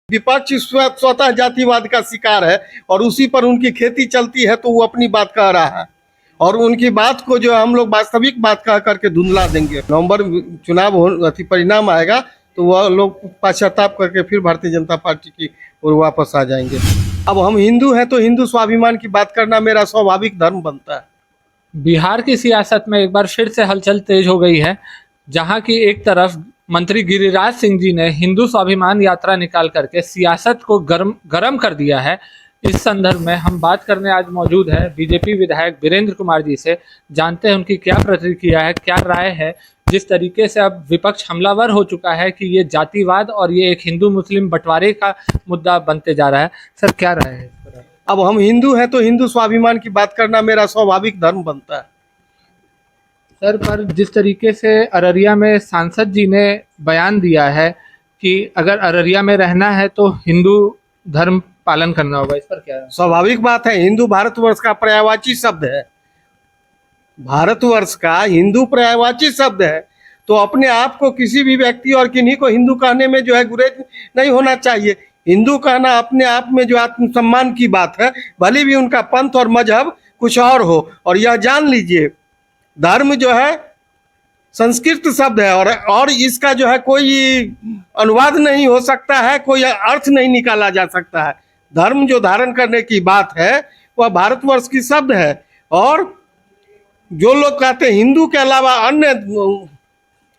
विपक्ष स्वतः जातिवाद का शिकार है और उसी पर उनकी खेती चलती है, तो वो अपनी बात कह रहा है और उनकी बात को जो हम लोग वास्तविक बात कह करके धुंधला देंगे। नवंबर चुनाव परिणाम आएगा तो वह लोग पश्चाताप करके फिर भारतीय जनता पार्टी की ओर वापस आ जाएंगे। अब हम हिंदू हैं तो हिंदू स्वाभिमान की बात करना मेरा स्वाभाविक धर्म बनता है। बिहार की सियासत में एक बार फिर से हलचल तेज हो गई है, जहां की एक तरफ मंत्री गिरिराज सिंह जी ने हिंदू स्वाभिमान यात्रा निकाल करके सियासत को गरम कर दिया है। इस संदर्भ में हम बात करने आज मौजूद है बीजेपी विधायक वीरेंद्र कुमार जी से। जानते हैं उनकी क्या प्रतिक्रिया है, क्या राय है। जिस तरीके से अब विपक्ष हमलावर हो चुका है कि ये जातिवाद और ये एक हिंदू मुस्लिम बंटवारे का मुद्दा बनते जा रहा है, सर क्या राय है इस पर? अब हम हिंदू हैं तो हिंदू स्वाभिमान की बात करना मेरा स्वाभाविक धर्म बनता है। सर, पर जिस तरीके से अररिया में सांसद जी ने बयान दिया है कि अगर अररिया में रहना है तो हिंदू धर्म पालन करना होगा, इस पर क्या है? स्वाभाविक बात है, हिंदू भारतवर्ष का पर्यायवाची शब्द है। भारतवर्ष का हिंदू पर्यायवाची शब्द है, तो अपने आप को किसी भी व्यक्ति और किन्हीं को हिंदू कहने में जो है गुरेज नहीं होना चाहिए। हिंदू कहना अपने आप में जो आत्मसम्मान की बात है, भले भी उनका पंथ और मजहब कुछ और हो। और यह जान लीजिए, धर्म जो है संस्कृत शब्द है और इसका जो है कोई अनुवाद नहीं हो सकता है, कोई अर्थ नहीं निकाला जा सकता है। धर्म जो धारण करने की बात है वह भारतवर्ष की शब्द है। और जो लोग कहते हैं हिंदू के अलावा अन्य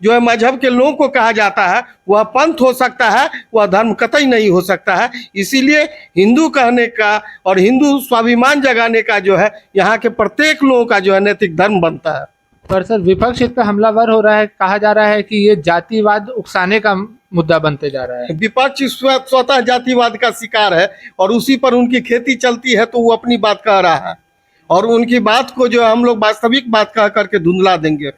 जो है मजहब के लोगों को कहा जाता है, वह पंथ हो सकता है, वह धर्म कतई नहीं हो सकता है। इसीलिए हिंदू कहने का और हिंदू स्वाभिमान जगाने का जो है यहाँ के प्रत्येक लोगों का जो है नैतिक धर्म बनता है। पर सर, विपक्ष इस पर हमलावर हो रहा है, कहा जा रहा है कि ये जातिवाद उकसाने का मुद्दा बनते जा रहा है। विपक्ष स्वतः जातिवाद का शिकार है और उसी पर उनकी खेती चलती है, तो वो अपनी बात कह रहा है और उनकी बात को जो हम लोग वास्तविक बात कह करके धुंधला देंगे।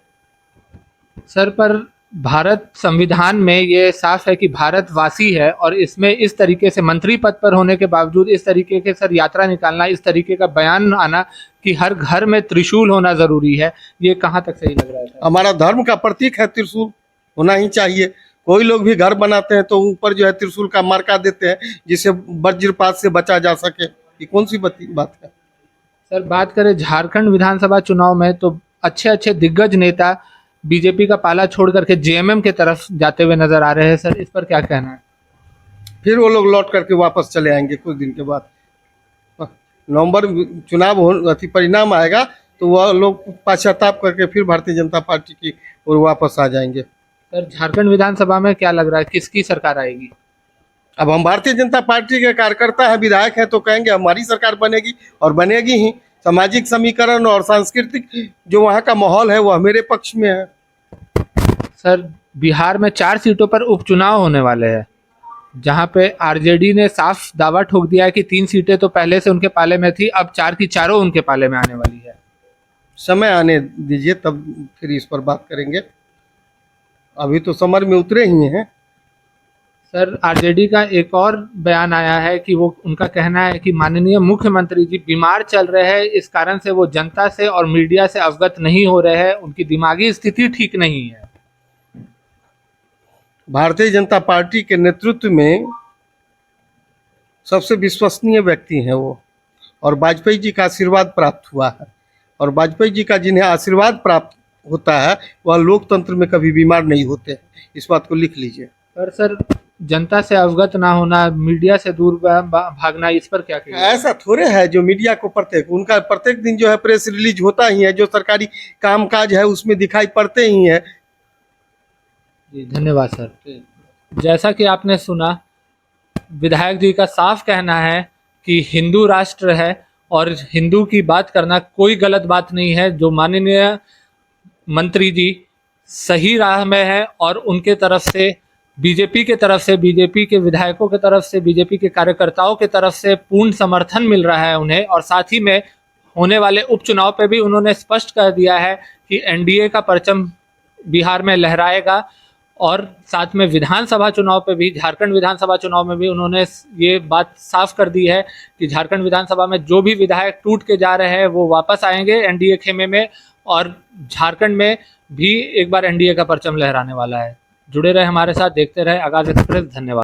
सर, पर भारत संविधान में ये साफ है कि भारत वासी है और इसमें इस तरीके से मंत्री पद पर होने के बावजूद इस तरीके के सर यात्रा निकालना, इस तरीके का बयान आना कि हर घर में त्रिशूल होना जरूरी है, ये कहाँ तक सही लग रहा है? हमारा धर्म का प्रतीक है त्रिशूल, होना ही चाहिए। कोई लोग भी घर बनाते हैं तो ऊपर जो है त्रिशूल का मार्का देते हैं जिससे वज्रपात से बचा जा सके। ये कौन सी बात है? सर, बात करें झारखंड विधानसभा चुनाव में तो अच्छे अच्छे दिग्गज नेता बीजेपी का पाला छोड़ करके जेएमएम की तरफ जाते हुए नजर आ रहे हैं, सर इस पर क्या कहना है? फिर वो लोग लौट करके वापस चले आएंगे कुछ दिन के बाद। नवंबर चुनाव परिणाम आएगा तो वह लोग पश्चाताप करके फिर भारतीय जनता पार्टी की ओर वापस आ जाएंगे। सर, झारखंड विधानसभा में क्या लग रहा है, किसकी सरकार आएगी? अब हम भारतीय जनता पार्टी के कार्यकर्ता है, विधायक है, तो कहेंगे हमारी सरकार बनेगी और बनेगी ही। सामाजिक समीकरण और सांस्कृतिक जो वहाँ का माहौल है वह मेरे पक्ष में है। सर, बिहार में 4 सीटों पर उपचुनाव होने वाले हैं, जहां पे आरजेडी ने साफ दावा ठोक दिया है कि 3 सीटें तो पहले से उनके पाले में थी, अब 4 की चारों उनके पाले में आने वाली है। समय आने दीजिए तब फिर इस पर बात करेंगे, अभी तो समर में उतरे ही हैं। सर, आरजेडी का एक और बयान आया है कि वो उनका कहना है कि माननीय मुख्यमंत्री जी बीमार चल रहे हैं, इस कारण से वो जनता से और मीडिया से अवगत नहीं हो रहे हैं, उनकी दिमागी स्थिति ठीक नहीं है। भारतीय जनता पार्टी के नेतृत्व में सबसे विश्वसनीय व्यक्ति हैं वो, और वाजपेयी जी का आशीर्वाद प्राप्त हुआ है। और वाजपेयी जी का जिन्हें आशीर्वाद प्राप्त होता है वह लोकतंत्र में कभी बीमार नहीं होते, इस बात को लिख लीजिए। पर सर, जनता से अवगत ना होना, मीडिया से दूर भागना, इस पर क्या कहेंगे? ऐसा थोड़े है जो मीडिया को उनका प्रत्येक दिन जो है प्रेस रिलीज होता ही है, जो सरकारी कामकाज है उसमें दिखाई पड़ते ही है। जी धन्यवाद सर। जैसा कि आपने सुना, विधायक जी का साफ कहना है कि हिंदू राष्ट्र है और हिंदू की बात करना कोई गलत बात नहीं है। जो माननीय मंत्री जी सही राह में है और उनके तरफ से बीजेपी के तरफ से, बीजेपी के विधायकों के तरफ से, बीजेपी के कार्यकर्ताओं के तरफ से पूर्ण समर्थन मिल रहा है उन्हें। और साथ ही में होने वाले उपचुनाव पे भी उन्होंने स्पष्ट कर दिया है कि एनडीए का परचम बिहार में लहराएगा। और साथ में विधानसभा चुनाव पे भी, झारखंड विधानसभा चुनाव में भी उन्होंने ये बात साफ कर दी है कि झारखंड विधानसभा में जो भी विधायक टूट के जा रहे हैं वो वापस आएंगे एनडीए खेमे में, और झारखंड में भी एक बार एनडीए का परचम लहराने वाला है। जुड़े रहे हमारे साथ, देखते रहे आगाज एक्सप्रेस। धन्यवाद।